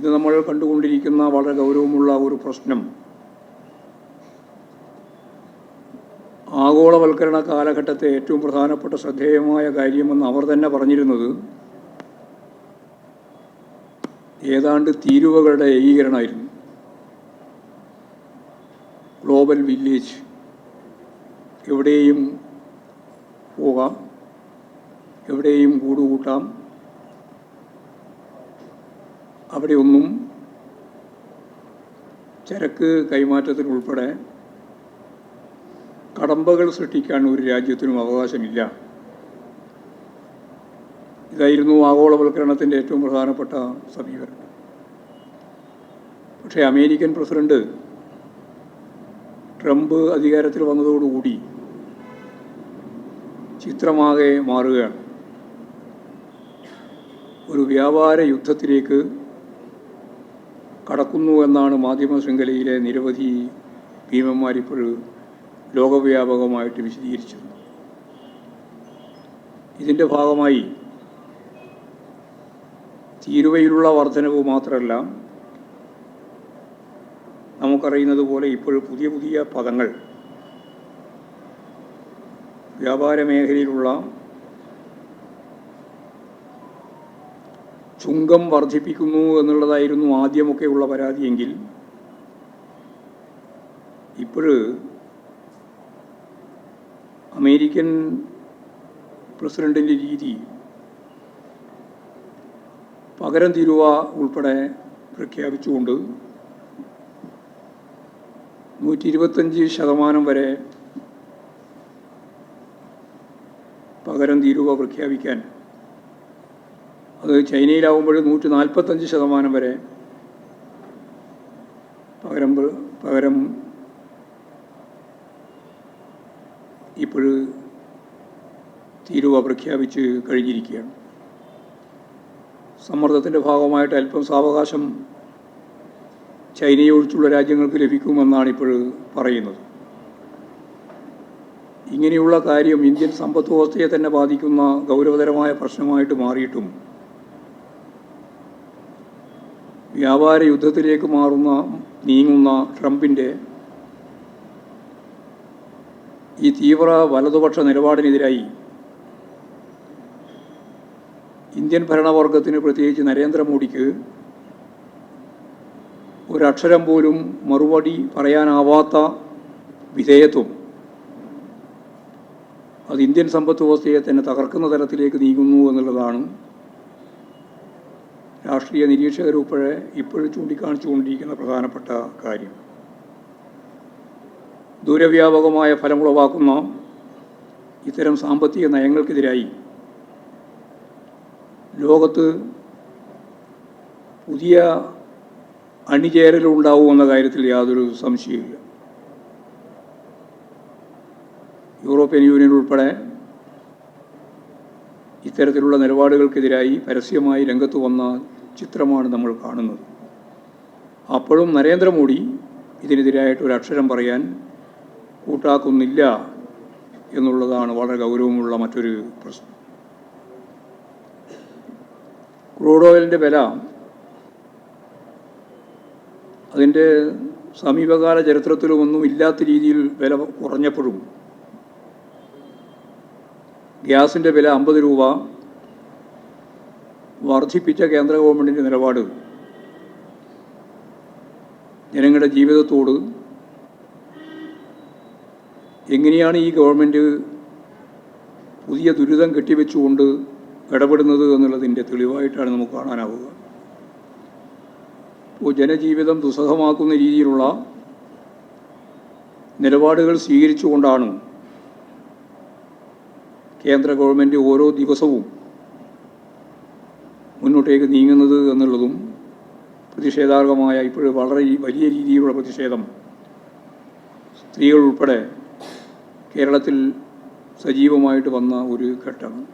ഇന്ന് നമ്മൾ കണ്ടുകൊണ്ടിരിക്കുന്ന വളരെ ഗൗരവമുള്ള ഒരു പ്രശ്നം ആഗോളവൽക്കരണ കാലഘട്ടത്തെ ഏറ്റവും പ്രധാനപ്പെട്ട ശ്രദ്ധേയമായ കാര്യമെന്ന് അവർ തന്നെ പറഞ്ഞിരുന്നത് ഏതാണ്ട് തീരുവകളുടെ ഏകീകരണമായിരുന്നു. ഗ്ലോബൽ വില്ലേജ്, എവിടെയും പോകാം, എവിടെയും കൂടുകൂട്ടാം, അവിടെയൊന്നും ചരക്ക് കൈമാറ്റത്തിനുൾപ്പെടെ കടമ്പകൾ സൃഷ്ടിക്കാൻ ഒരു രാജ്യത്തിനും അവകാശമില്ല. ഇതായിരുന്നു ആഗോളവൽക്കരണത്തിൻ്റെ ഏറ്റവും പ്രധാനപ്പെട്ട സമീപനം. പക്ഷേ അമേരിക്കൻ പ്രസിഡന്റ് ട്രംപ് അധികാരത്തിൽ വന്നതോടുകൂടി ചിത്രമാകെ മാറുകയാണ്. ഒരു വ്യാപാര യുദ്ധത്തിലേക്ക് കടക്കുന്നു എന്നാണ് മാധ്യമ ശൃംഖലയിലെ നിരവധി ഭീമന്മാരിപ്പോൾ ലോകവ്യാപകമായിട്ട് വിശദീകരിച്ചത്. ഇതിൻ്റെ ഭാഗമായി തീരുവയിലുള്ള വർധനവ് മാത്രമല്ല, നമുക്കറിയുന്നത് പോലെ ഇപ്പോൾ പുതിയ പുതിയ പദങ്ങൾ വ്യാപാര മേഖലയിലുള്ള ചുങ്കം വർദ്ധിപ്പിക്കുന്നു എന്നുള്ളതായിരുന്നു ആദ്യമൊക്കെയുള്ള പരാതിയെങ്കിൽ ഇപ്പോൾ അമേരിക്കൻ പ്രസിഡന്റിൻ്റെ രീതി പകരം തീരുവ ഉൾപ്പെടെ പ്രഖ്യാപിച്ചുകൊണ്ട് 125% വരെ പകരം തീരുവ പ്രഖ്യാപിക്കാൻ, അത് ചൈനയിലാവുമ്പോൾ 145% വരെ പകരം ഇപ്പോൾ തീരുവ പ്രഖ്യാപിച്ച് കഴിഞ്ഞിരിക്കുകയാണ്. സമ്മർദ്ദത്തിൻ്റെ ഭാഗമായിട്ട് അല്പം സാവകാശം ചൈനയെ ഒഴിച്ചുള്ള രാജ്യങ്ങൾക്ക് ലഭിക്കുമെന്നാണ് ഇപ്പോൾ പറയുന്നത്. ഇങ്ങനെയുള്ള കാര്യം ഇന്ത്യൻ സമ്പദ് വ്യവസ്ഥയെ തന്നെ ബാധിക്കുന്ന ഗൗരവതരമായ പ്രശ്നമായിട്ട് മാറിയിട്ടും വ്യാപാര യുദ്ധത്തിലേക്ക് നീങ്ങുന്ന ട്രംപിൻ്റെ ഈ തീവ്ര വലതുപക്ഷ നിലപാടിനെതിരായി ഇന്ത്യൻ ഭരണവർഗത്തിന്, പ്രത്യേകിച്ച് നരേന്ദ്രമോദിക്ക്, ഒരക്ഷരം പോലും മറുപടി പറയാനാവാത്ത വിധേയത്വം അത് ഇന്ത്യൻ സമ്പദ് വ്യവസ്ഥയെ തന്നെ തകർക്കുന്ന തരത്തിലേക്ക് നീങ്ങുന്നു എന്നുള്ളതാണ് രാഷ്ട്രീയ നിരീക്ഷകരുൾപ്പെടെ ഇപ്പോഴും ചൂണ്ടിക്കാണിച്ചുകൊണ്ടിരിക്കുന്ന പ്രധാനപ്പെട്ട കാര്യം. ദൂരവ്യാപകമായ ഫലമുളവാക്കുന്ന ഇത്തരം സാമ്പത്തിക നയങ്ങൾക്കെതിരായി ലോകത്ത് പുതിയ അണിചേരലുണ്ടാവുമെന്ന കാര്യത്തിൽ യാതൊരു സംശയമില്ല. യൂറോപ്യൻ യൂണിയൻ ഉൾപ്പെടെ ഇത്തരത്തിലുള്ള നിലപാടുകൾക്കെതിരായി പരസ്യമായി രംഗത്ത് വന്ന ചിത്രമാണ് നമ്മൾ കാണുന്നത്. അപ്പോഴും നരേന്ദ്രമോദി ഇതിനെതിരായിട്ട് ഒരു അക്ഷരം പറയാൻ കൂട്ടാക്കുന്നില്ല എന്നുള്ളതാണ് വളരെ ഗൗരവമുള്ള മറ്റൊരു പ്രശ്നം. ക്രൂഡ് ഓയിലിൻ്റെ വില അതിൻ്റെ സമീപകാല ചരിത്രത്തിലുമൊന്നും ഇല്ലാത്ത രീതിയിൽ വില കുറഞ്ഞപ്പോഴും ഗ്യാസിൻ്റെ വില 50 രൂപ വർദ്ധിപ്പിച്ച കേന്ദ്ര ഗവൺമെൻറ്റിൻ്റെ നിലപാട് ജനങ്ങളുടെ ജീവിതത്തോട് എങ്ങനെയാണ് ഈ ഗവൺമെൻറ് പുതിയ ദുരിതം കെട്ടിവെച്ചുകൊണ്ട് ഇടപെടുന്നത് എന്നുള്ളതിൻ്റെ തെളിവായിട്ടാണ് നമുക്ക് കാണാനാവുക. ഇപ്പോൾ ജനജീവിതം ദുസ്സഹമാക്കുന്ന രീതിയിലുള്ള നിലപാടുകൾ സ്വീകരിച്ചുകൊണ്ടാണ് കേന്ദ്ര ഗവൺമെൻറ് ഓരോ ദിവസവും മുന്നോട്ടേക്ക് നീങ്ങുന്നത് എന്നുള്ളതും പ്രതിഷേധാർഹമായ, ഇപ്പോൾ വളരെ വലിയ രീതിയിലുള്ള പ്രതിഷേധം സ്ത്രീകൾ ഉൾപ്പെടെ കേരളത്തിൽ സജീവമായിട്ട് വന്ന ഒരു ഘട്ടമാണ്.